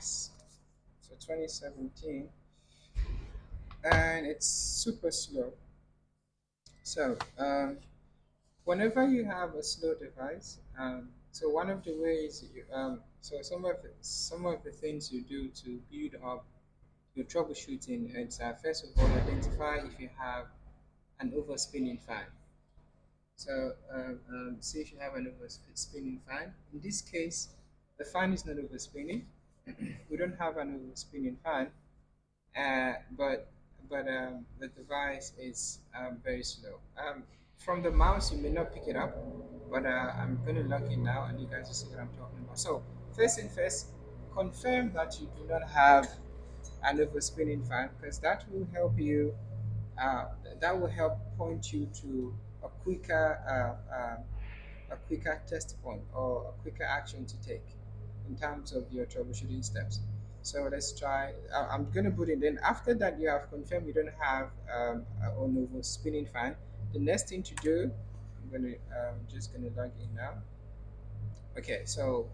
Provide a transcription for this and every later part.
device. So 2017, and it's super slow. So whenever you have a slow device, so one of the ways so some of the things you do to build up your troubleshooting is first of all identify if you have an overspinning fan. So see if you have an overspinning fan. In this case, the fan is not overspinning. We don't have an overspinning fan, but the device is very slow. From the mouse, you may not pick it up, but I'm going to log in now, and you guys will see what I'm talking about. So first thing first, confirm that you do not have an overspinning fan, because that will help you. Uh, that will help point you to a quicker test point or a quicker action to take in terms of your troubleshooting steps. So let's try. I'm going to put it in. After that, you have confirmed you don't have a Lenovo spinning fan. The next thing to do, I'm going to just going to log in now. Okay, so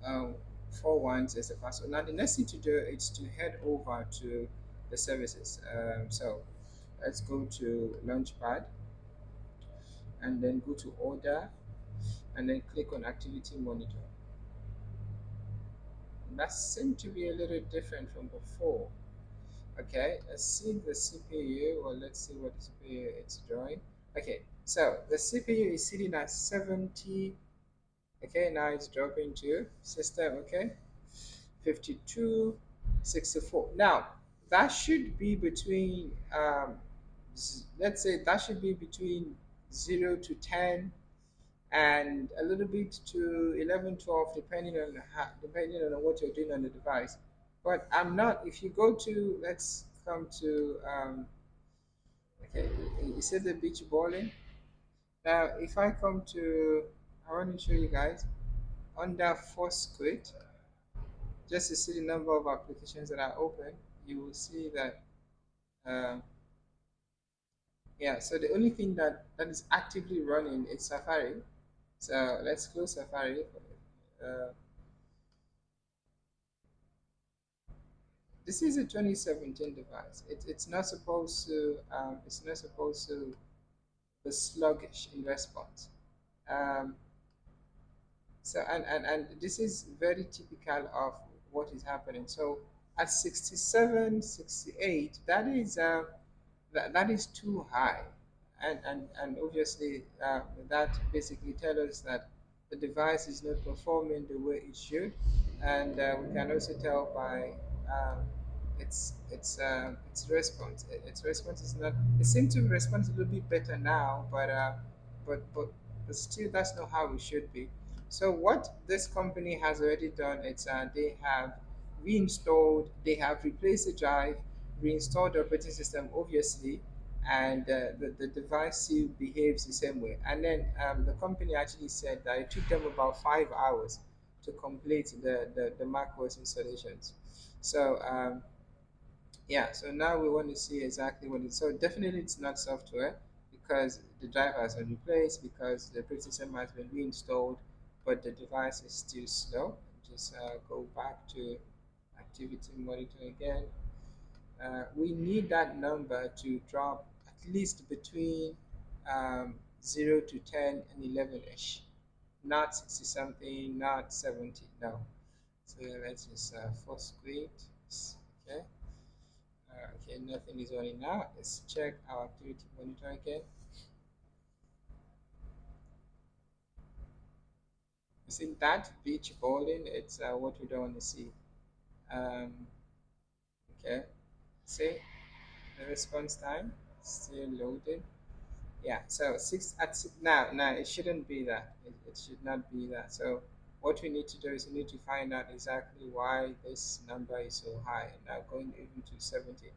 um, 4 1 is the password. Now the next thing to do is to head over to the services. So let's go to Launchpad and then go to Order and then click on Activity Monitor. That seemed to be a little different from before. Okay, let's see the CPU, or let's see what the CPU is drawing. Okay, so the CPU is sitting at 70. Okay, now it's dropping to system. Okay, 52, 64. Now that should be between let's say that should be between 0 to 10 and a little bit to 11, 12, depending on what you're doing on the device. But I'm not. If you go to, let's come to okay, you said the beach bowling. Now if I come to, I want to show you guys under Foursquare, just to see the number of applications that are open. You will see that um, yeah, so the only thing that is actively running is Safari. So let's close Safari. uh, this is a 2017 device. It's not supposed to be sluggish in response. um, so and this is very typical of what is happening. So at 67, 68, that is too high, and obviously that basically tells us that the device is not performing the way it should. And we can also tell by um, its response. Its response is not. It seems to respond a little bit better now, but but but still, that's not how it should be. So what this company has already done is they have reinstalled, they have replaced the drive, reinstalled the operating system, obviously, and the device still behaves the same way. And then the company actually said that it took them about 5 hours to complete the macOS installations. So yeah, so now we want to see exactly what it is. So definitely it's not software, because the driver has been replaced, because the operating system has been reinstalled, but the device is still slow. Just go back to activity monitor again. We need that number to drop at least between 0 to 10 and 11-ish, not 60 something, not 70. No. So let's just force quit. Okay. Okay, nothing is running now. Let's check our activity monitor again. You see that beach bowling? It's what we don't want to see. Um, okay, see the response time still loaded. Yeah, so now it shouldn't be that. It should not be that. So what we need to do is we need to find out exactly why this number is so high, now going even to 70.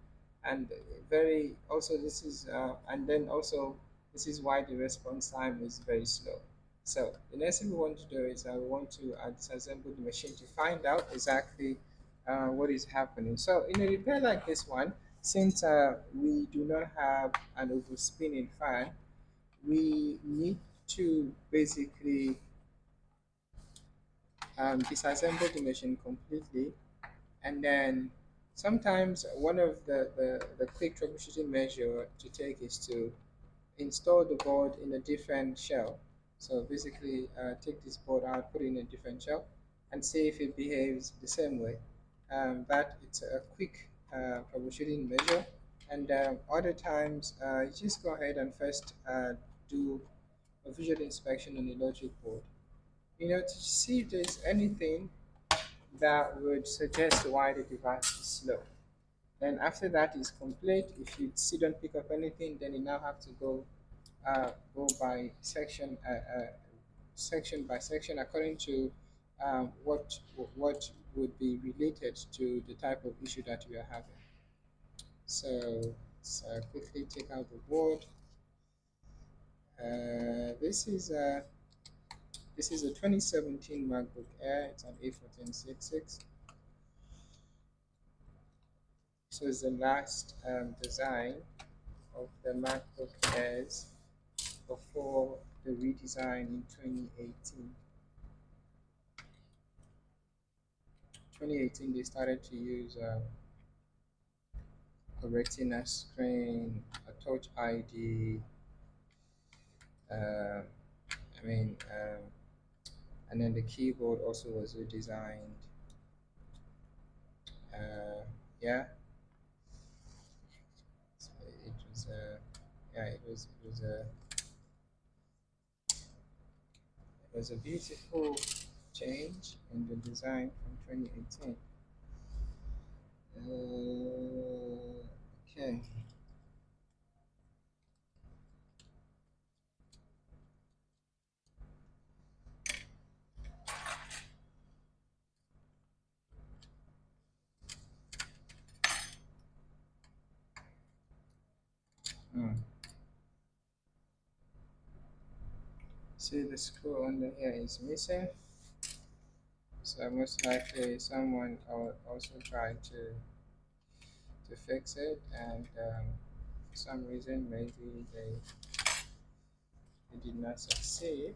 And very also this is and then also this is why the response time is very slow. So the next thing we want to do is we want to disassemble the machine to find out exactly what is happening. So in a repair like this one, since we do not have an overspinning fan, we need to basically disassemble the machine completely And then sometimes one of the quick troubleshooting measure to take is to install the board in a different shell. So basically, take this board out, put it in a different shell, and see if it behaves the same way. That it's a quick troubleshooting measure. And other times, you just go ahead and first do a visual inspection on the logic board. To see if there's anything that would suggest why the device is slow. Then after that is complete, if you still don't pick up anything, then you now have to go by section by section according to what would be related to the type of issue that you are having. So let's quickly take out the board. This is a 2017 MacBook Air. It's an A1466. So it's the last design of the MacBook Airs before the redesign in 2018. 2018, they started to use a retina screen, a touch ID. I mean, and then the keyboard also was redesigned. Yeah, so it was yeah, it was a beautiful change in the design from 2018. Okay. Mm. See, the screw under here is missing, so most likely someone also tried to fix it, and for some reason maybe they did not succeed,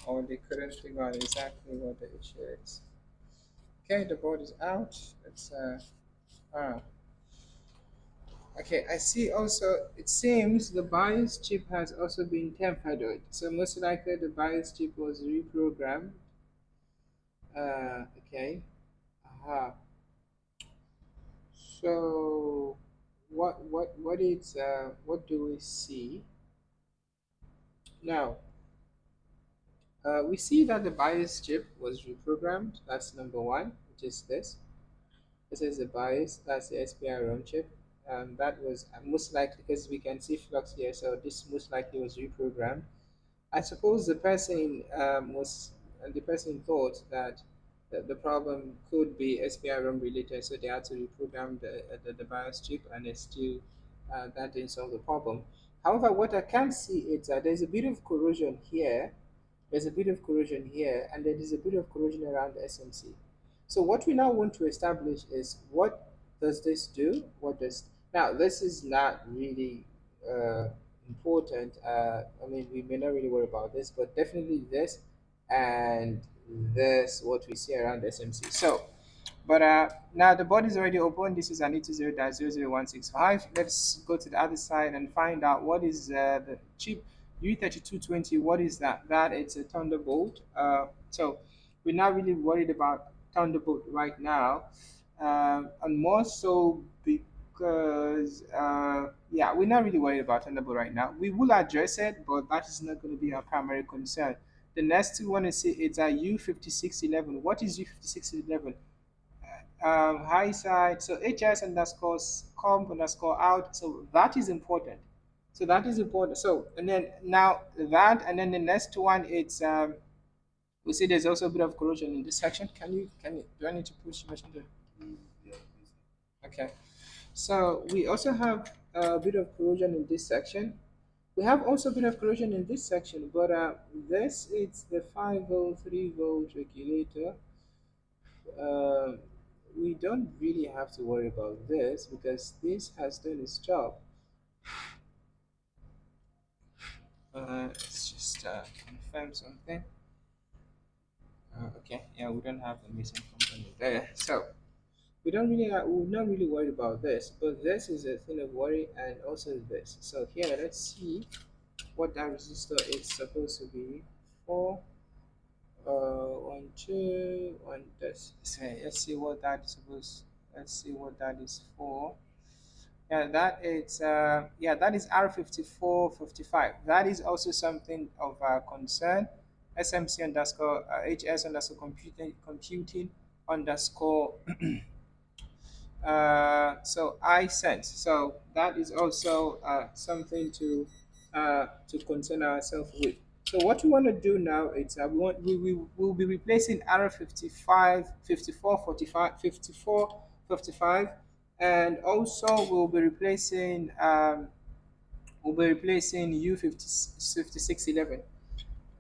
or they couldn't figure out exactly what the issue is. Okay, the board is out. Let's ah okay, I see also it seems the BIOS chip has also been tampered with. So most likely the BIOS chip was reprogrammed. Okay. Aha. So what do we see? Now, we see that the BIOS chip was reprogrammed. That's number one, which is this. This is the BIOS. That's the SPI ROM chip. That was most likely because we can see flux here. So this most likely was reprogrammed. I suppose the person thought that the problem could be SPI-ROM related, so they had to reprogram the BIOS chip, and it's still that didn't solve the problem. However, what I can see is that there's a bit of corrosion here. There's a bit of corrosion here, and there is a bit of corrosion around the SMC. So what we now want to establish is what does this do? What does now? This is not really important. I mean, we may not really worry about this, but definitely this and this, what we see around SMC. So, but now the board is already open. This is an 820.00165. Let's go to the other side and find out what is the chip U3220. What is that? That it's a Thunderbolt. So we're not really worried about Thunderbolt right now, and more so because yeah, we're not really worried about Thunderbolt right now. We will address it, but that is not going to be our primary concern. The next we want to see is a U5611. What is U5611? High side, so hs underscore comp underscore out, so that is important. So that is important. So and then now that, and then the next one, it's we see there's also a bit of corrosion in this section. Can you do I need to push much into? Okay, so we also have a bit of corrosion in this section. We have also a bit of corrosion in this section, but this is the 5 volt 3 volt regulator. uh, we don't really have to worry about this because this has done its job. Let's just confirm something. Okay, yeah, we don't have a missing component there. So we're not really worried about this, but this is a thing of worry, and also this. So here, let's see what that resistor is supposed to be for. One, two, one. Let's see what that is supposed. Let's see what that is for. Yeah, that is R5455. That is also something of concern. SMC underscore HS underscore computing underscore so I sense. So that is also something to concern ourselves with. So what we want to do now is we will be replacing R 55, 54, 45, 54, 55, and also we'll be replacing U 5611.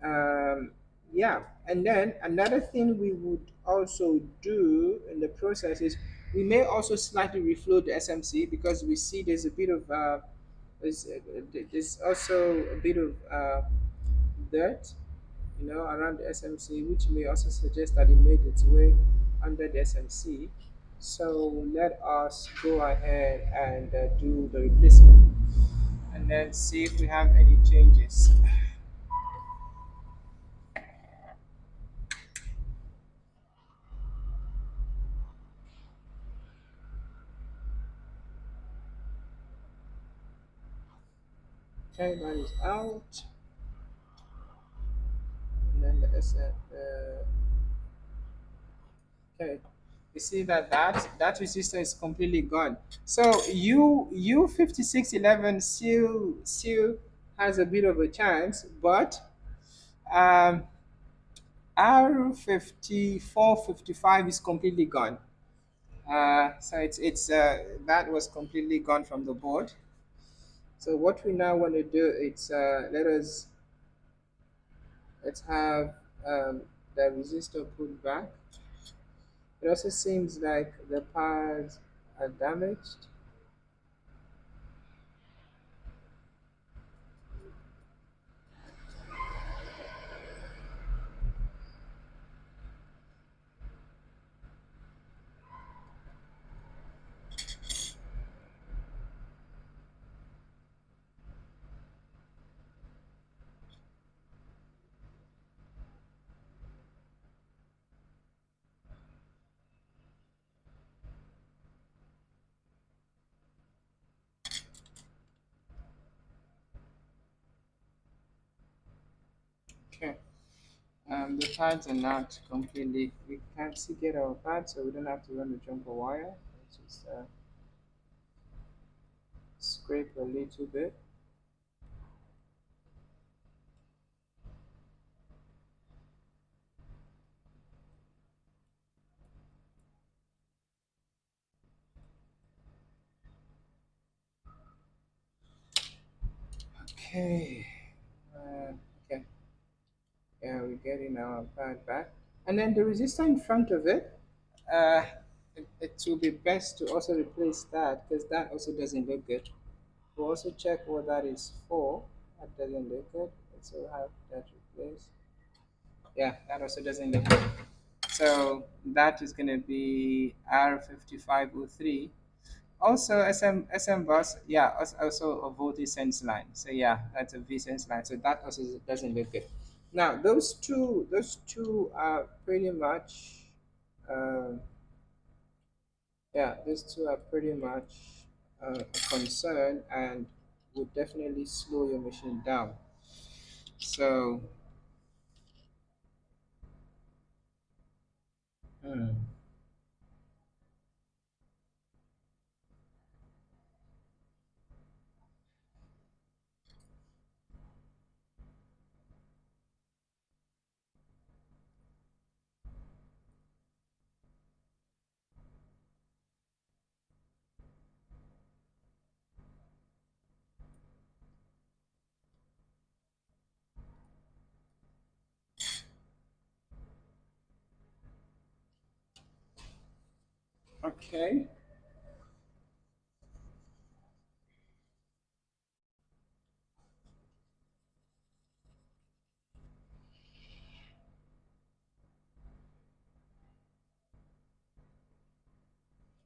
um, yeah, and then another thing we would also do in the process is we may also slightly reflow the SMC because we see there's a bit of there's also a bit of dirt, around the SMC, which may also suggest that it made its way under the SMC. So let us go ahead and do the replacement and then see if we have any changes. Okay, that is out. And then the SM, okay, you see that resistor is completely gone. So U 5611 still has a bit of a chance, but um, R 5455 is completely gone. So it's that was completely gone from the board. So what we now want to do is let's have the resistor put back. It also seems like the pads are damaged. Okay. The pads are not completely. We can't see get our pads, so we don't have to run the jumper wire. Let's just scrape a little bit. Okay. Uh, okay. Yeah, we're getting our pad back, and then the resistor in front of it. Uh, it will be best to also replace that because that also doesn't look good. We'll also check what that is for. That doesn't look good. Let's also have that replaced. Yeah, that also doesn't look good. So that is going to be R5503. Also, SM bus, yeah, also a voltage sense line. So yeah, that's a V sense line. So that also doesn't look good. Now those two are pretty much, uh, yeah, those two are pretty much a concern and would definitely slow your machine down. So, hmm, okay.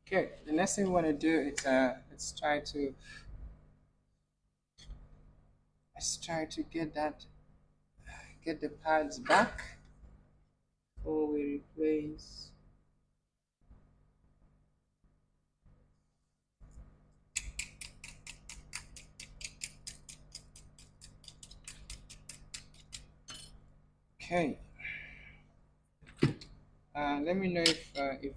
Okay, the next thing we want to do is let's try to get the pads back before we replace. Okay, let me know if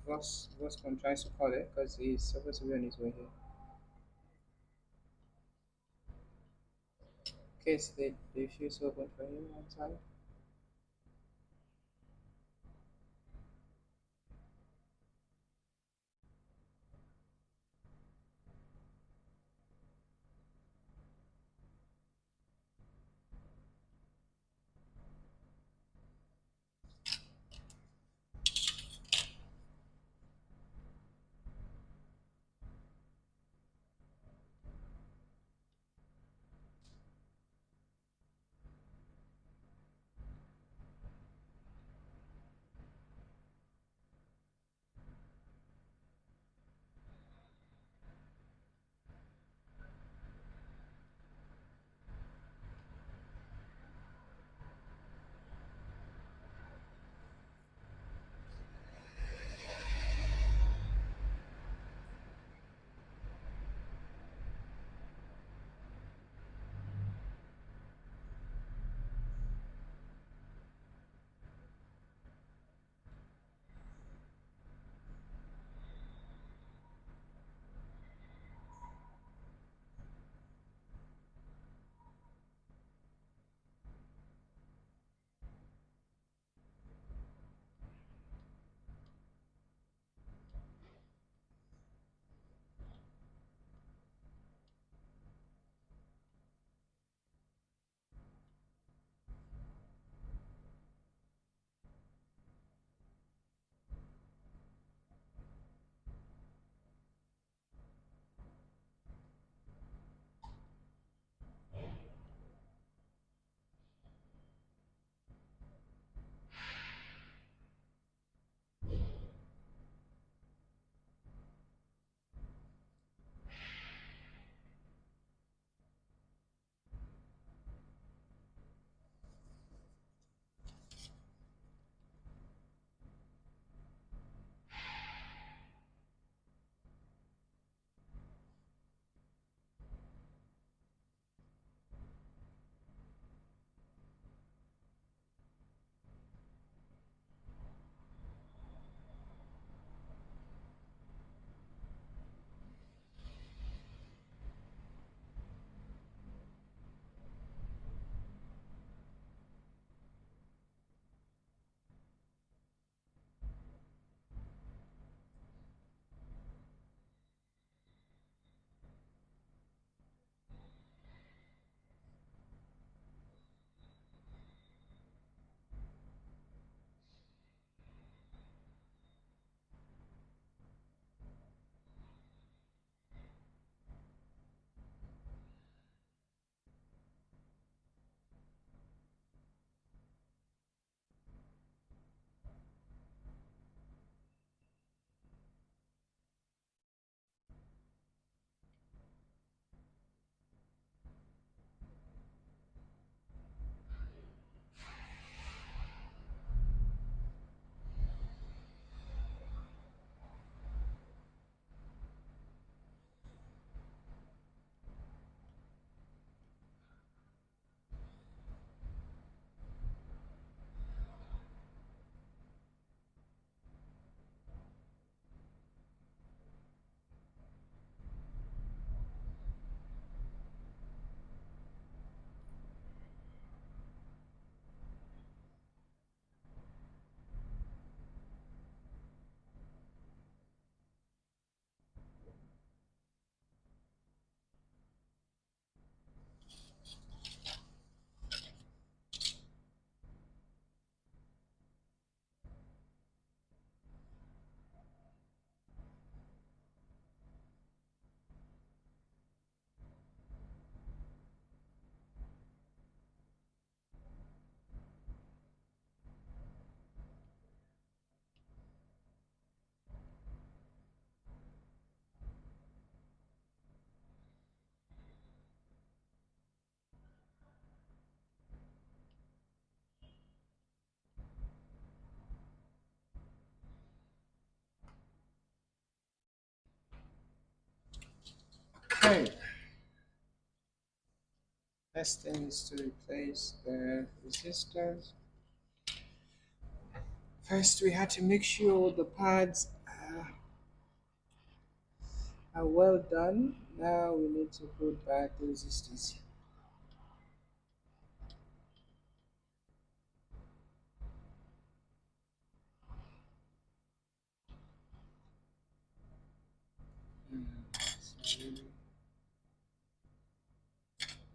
Voscon tries to call it because he's supposed to be on his way here. Okay, so the issue is open for him outside. Okay. Next thing is to replace the resistors. First, we had to make sure the pads are well done. Now we need to put back the resistors. Hmm. So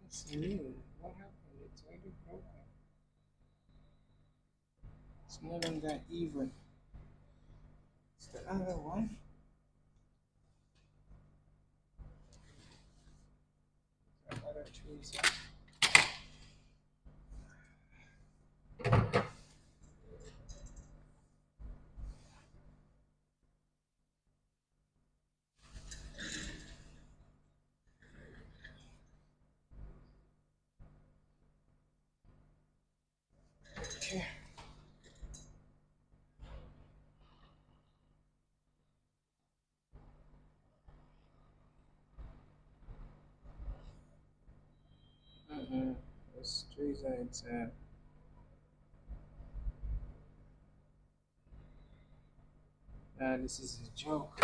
it's new. What happened? It's already broken. It's no longer even. It's the other one. The other tweezer. Okay. This tweezer, this is a joke.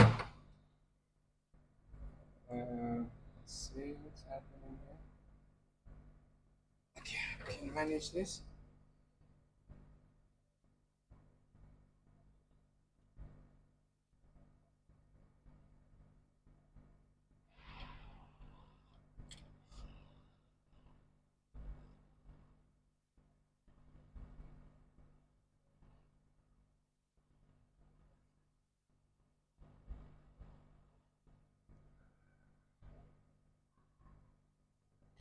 Let's see what's happening here. Okay, I can manage this.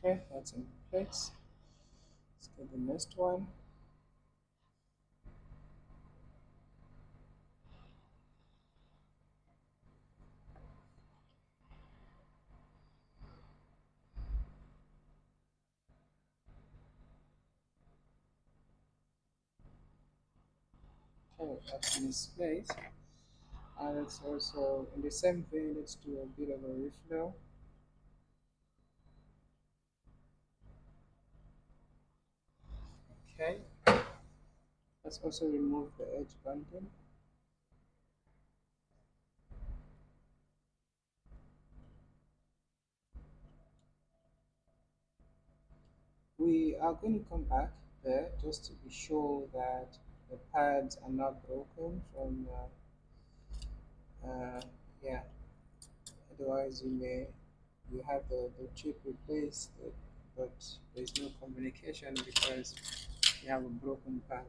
Okay, that's in place. Let's get the next one. Okay, that's in its place. And let's also, in the same vein, let's do a bit of a refill. Okay, let's also remove the edge bundle. We are going to come back there just to be sure that the pads are not broken from, yeah, otherwise you have the chip replaced, but there's no communication because you have a broken pad.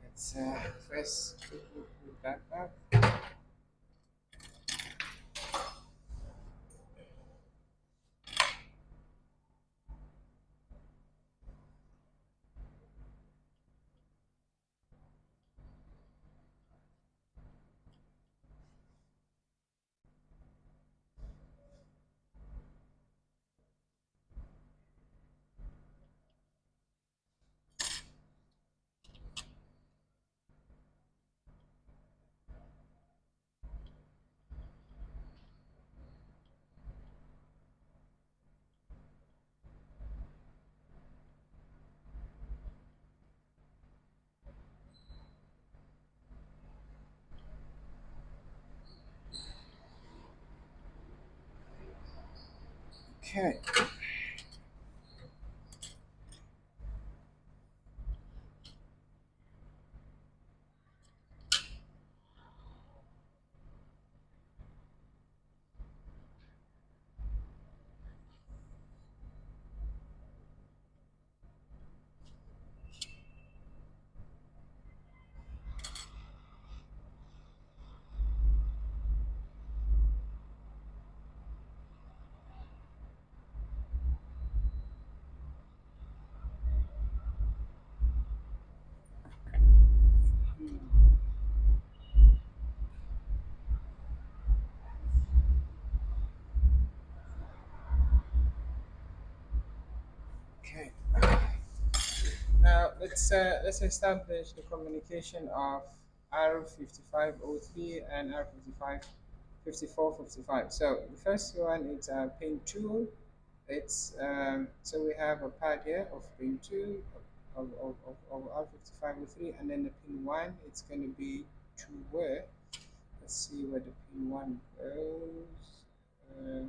Let's first put that back. Okay. Okay. Now let's establish the communication of R5503 and R5504. 54, 55. So the first one is pin 2. It's so we have a pad here of pin 2 of R5503, and then the pin 1, it's going to be to where? Let's see where the pin 1 goes.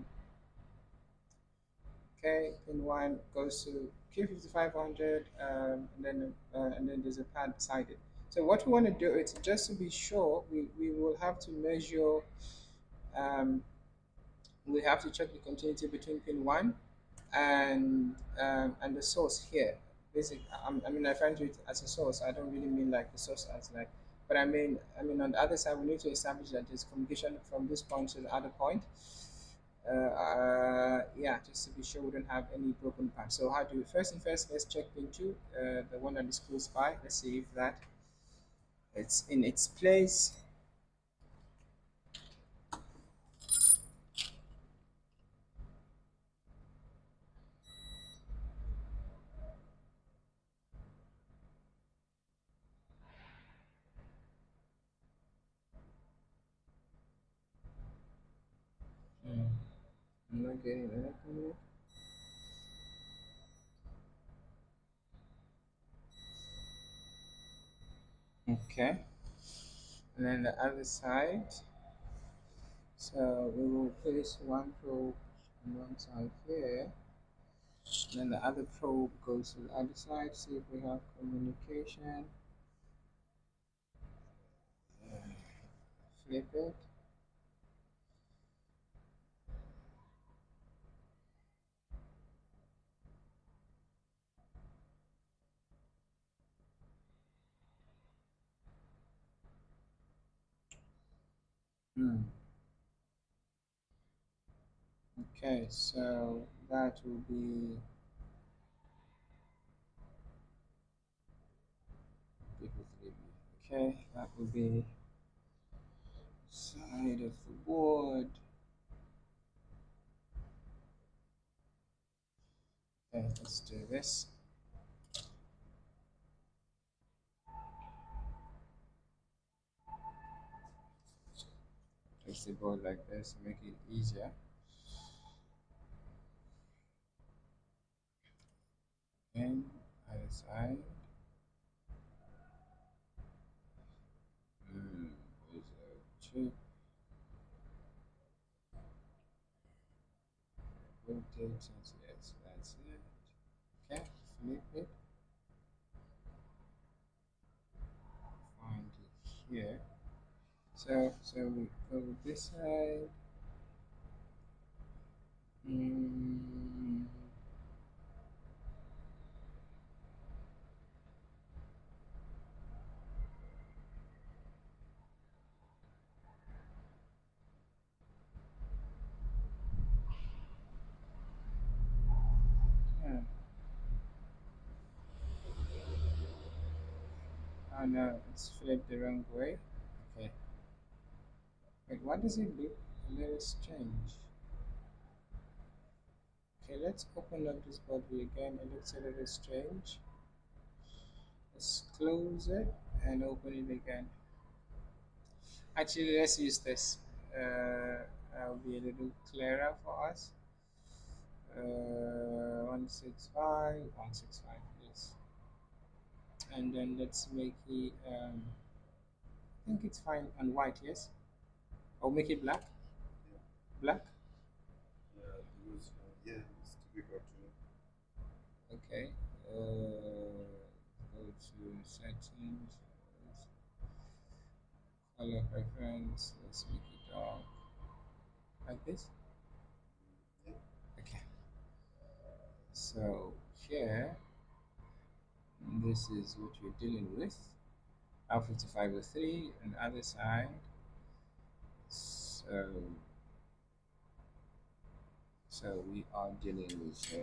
Okay, pin 1 goes to Q5500, and then there's a pad beside it. So what we want to do is, just to be sure, we will have to measure, um, we have to check the continuity between pin 1 and the source here. Basically, I mean, I refer to it as a source. I don't really mean like the source as like, but I mean on the other side, we need to establish that there's communication from this point to the other point. Yeah, just to be sure we don't have any broken parts. So how do we, first and first, let's check pin 2, the one that is close by. Let's see if that it's in its place. Hmm. I'm not getting anything. Okay, and then the other side. So we will place one probe on one side here, and then the other probe goes to the other side. See if we have communication. Flip it. Hmm. Okay, so that will be okay. That will be side of the board. Okay, let's do this. Place the board like this to make it easier. And other side. There's a chip. Rotate since yes, that's it. Okay, flip it. Find it here. So we go this side. Mm, yeah. Oh no, it's flipped the wrong way. Okay. Wait, what does it look a little strange? Okay, let's open up this body again. It looks a little strange. Let's close it and open it again. Actually, let's use this. That'll be a little clearer for us. 165, 165, yes. And then let's make it, I think it's fine on white, yes? Or make it black? Black? Okay. Go to settings, color preference, let's make it dark. Like this? Okay. So here, this is what we're dealing with. R5503 on the other side. So, so we are dealing with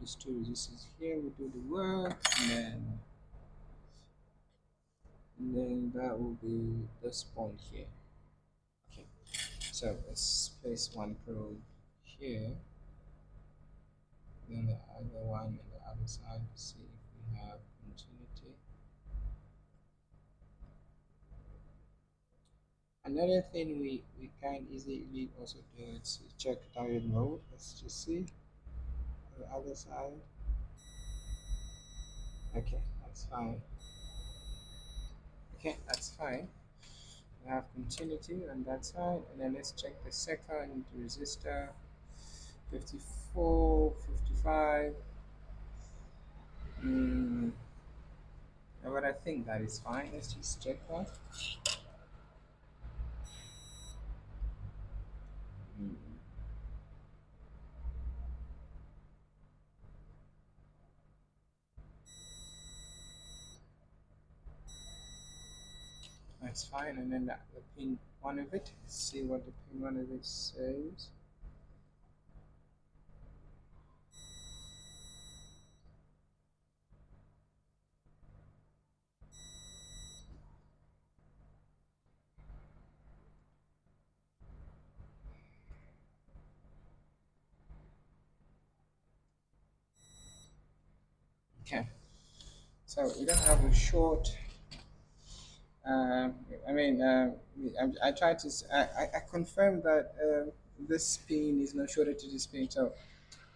these two resistors here. We do the work, and then that will be this point here. Okay. So let's place one probe here, then the other one on the other side to see if we have continuity. Another thing we can easily also do is check download mode. Let's just see the other side. Okay, that's fine. Okay, that's fine. We have continuity on that side, and then let's check the second resistor 54, 55. Mm, but I think that is fine. Let's just check that. Mm, that's fine. And then the pin one of it. See what the pin one of it says. Okay, so we don't have a short. Uh, I mean, I tried to. I confirmed that this pin is not shorted to this pin. So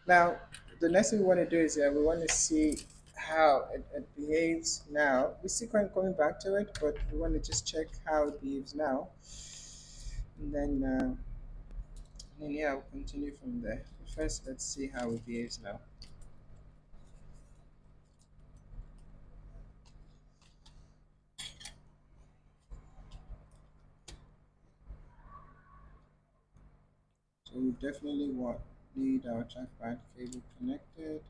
now, the next thing we want to do is we want to see how it behaves now. We still coming back to it, but we want to just check how it behaves now, and then yeah, we'll continue from there. But first, let's see how it behaves now. So we definitely want need our trackpad cable connected.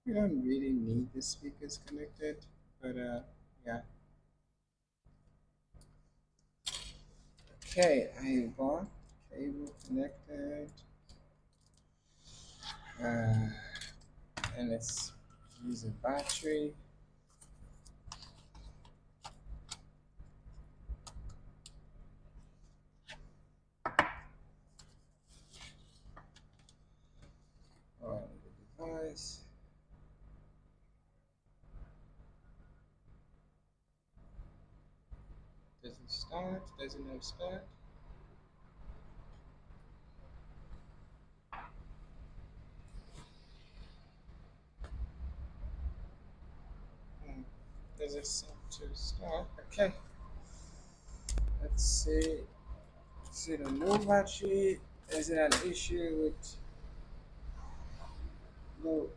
We don't really need the speakers connected, but yeah. Okay, I got cable connected. Uh, and let's use a battery. On the device. Doesn't start, doesn't have start. Hmm. Does it seem to start? Okay, let's see. Is it a low battery? Is it an issue with the,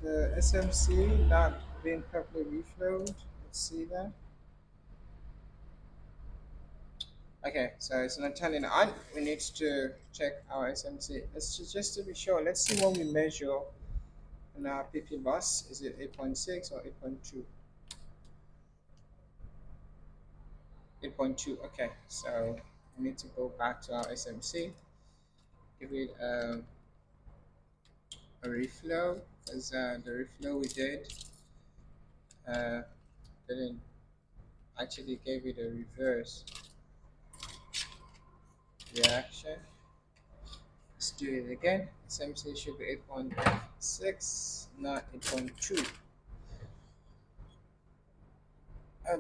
the SMC not being properly reflowed? Let's see that. Okay, so it's not turning on. We need to check our SMC. Just to be sure. Let's see what we measure in our PP bus. Is it 8.6 or 8.2? 8.2. Okay, so we need to go back to our SMC, give it a reflow, because the reflow we did uh, didn't actually give it a reverse reaction. Let's do it again. SMC should be 8.6, not 8.2.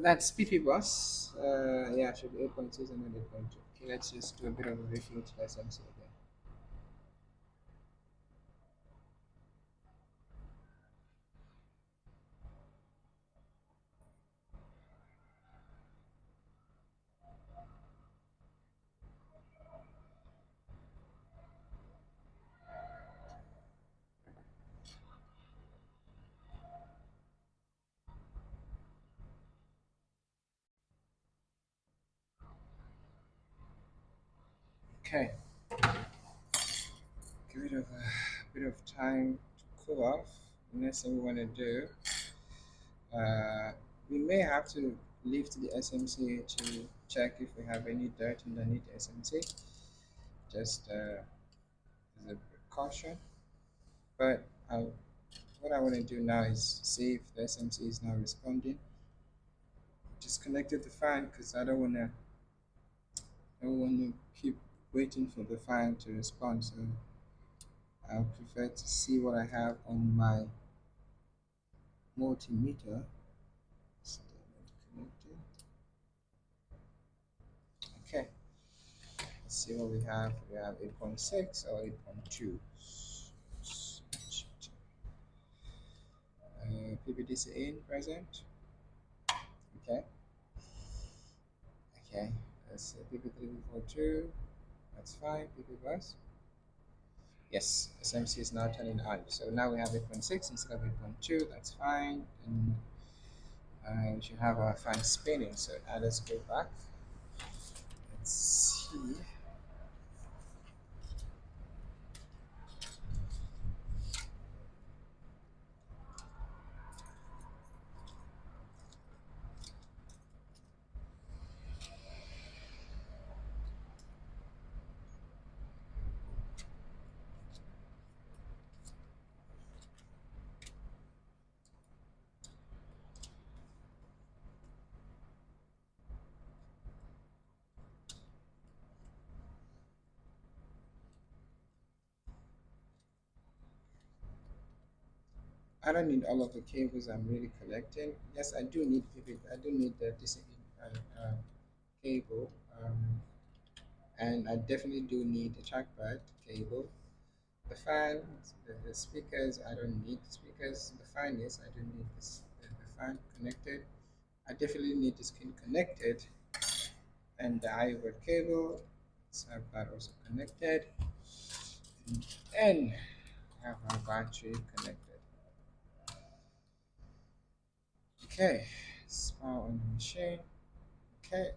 That's PP bus. Yeah, it should be 8.6 and not 8.2. Okay, let's just do a bit of a reflow to SMC again. Okay, give it a bit of time to cool off. The next thing we want to do, uh, we may have to lift the SMC to check if we have any dirt underneath the SMC, just as a precaution. But what I want to do now is see if the SMC is now responding. Just connected the fan because I don't want to keep waiting for the fan to respond. So I prefer to see what I have on my multimeter. connected. Okay, let's see what we have. We have 8.6 or 8.2. PPDC in present. Okay, okay. Let's see PP342. That's fine. PP bus. Yes, SMC is now turning on. So now we have 8.6 instead of 8.2. That's fine. And we should have our fan spinning. So let's go back. Let's see. I don't need all of the cables I'm really collecting. Yes, I do need pivot. I do need the DCP cable, and I definitely do need the trackpad cable. The fan, the speakers, I don't need the speakers. The fan, yes, I do need the fan connected. I definitely need the screen connected, and the I/O cable. Let's have that also connected, and have our battery connected. Okay, let's power on the machine. Okay,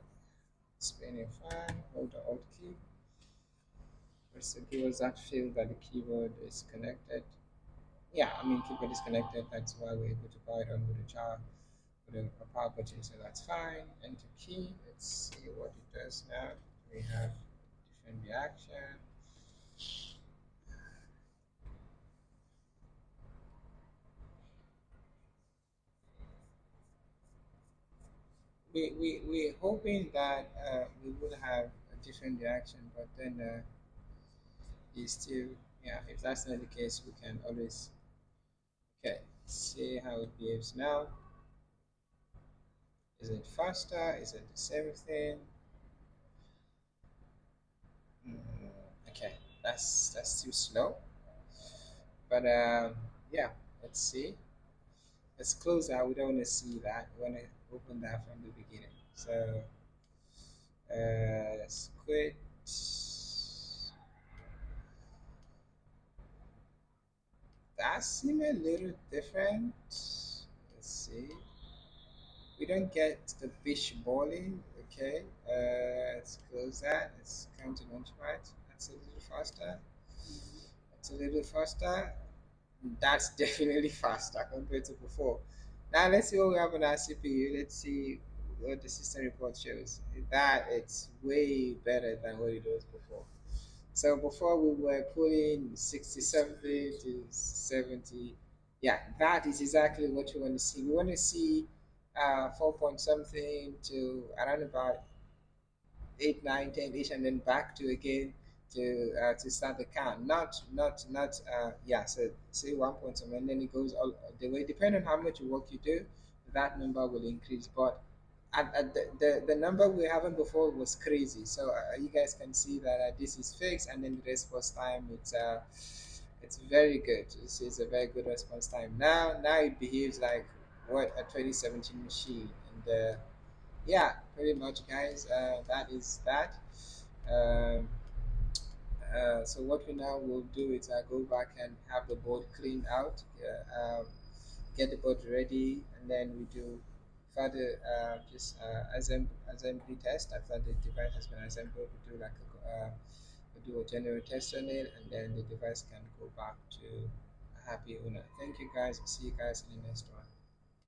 spinning fan, hold the Alt key. Press the keyboards that feel that the keyboard is connected. Yeah, I mean keyboard is connected. That's why we're able to power it on with a jar, with a power button. So that's fine. Enter key. Let's see what it does now. We have different reaction. We're hoping that we will have a different reaction, but then it's still, yeah, if that's not the case, we can always, okay, see how it behaves now. Is it faster? Is it the same thing? Okay, that's too slow. But yeah, let's see. Let's close that. We don't want to see that. We want to open that from the beginning. So let's quit. That seems a little different. Let's see. We don't get the fish boiling. Okay, let's close that. Let's come to launchpad. That's a little faster. It's a little faster. That's definitely faster compared to before. Now let's see what we have on our CPU. Let's see what the system report shows. That it's way better than what it was before. So before we were pulling 60 something to 70. Yeah, that is exactly what you want to see. We want to see 4 point something to around about 8, 9, 10 ish, and then back to again to start the count. Yeah. So say 1 point something, and then it goes all the way. Depending on how much work you do, that number will increase. But at the number we having before was crazy. So you guys can see that this is fixed, and then the response time it's very good. This is a very good response time. Now it behaves like what a 2017 machine, and yeah, pretty much, guys. That is that. Um, so what we now will do is go back and have the board cleaned out, get the board ready, and then we do further just assembly test. After the device has been assembled, we do like we do a general test on it, and then the device can go back to a happy owner. Thank you, guys. See you guys in the next one.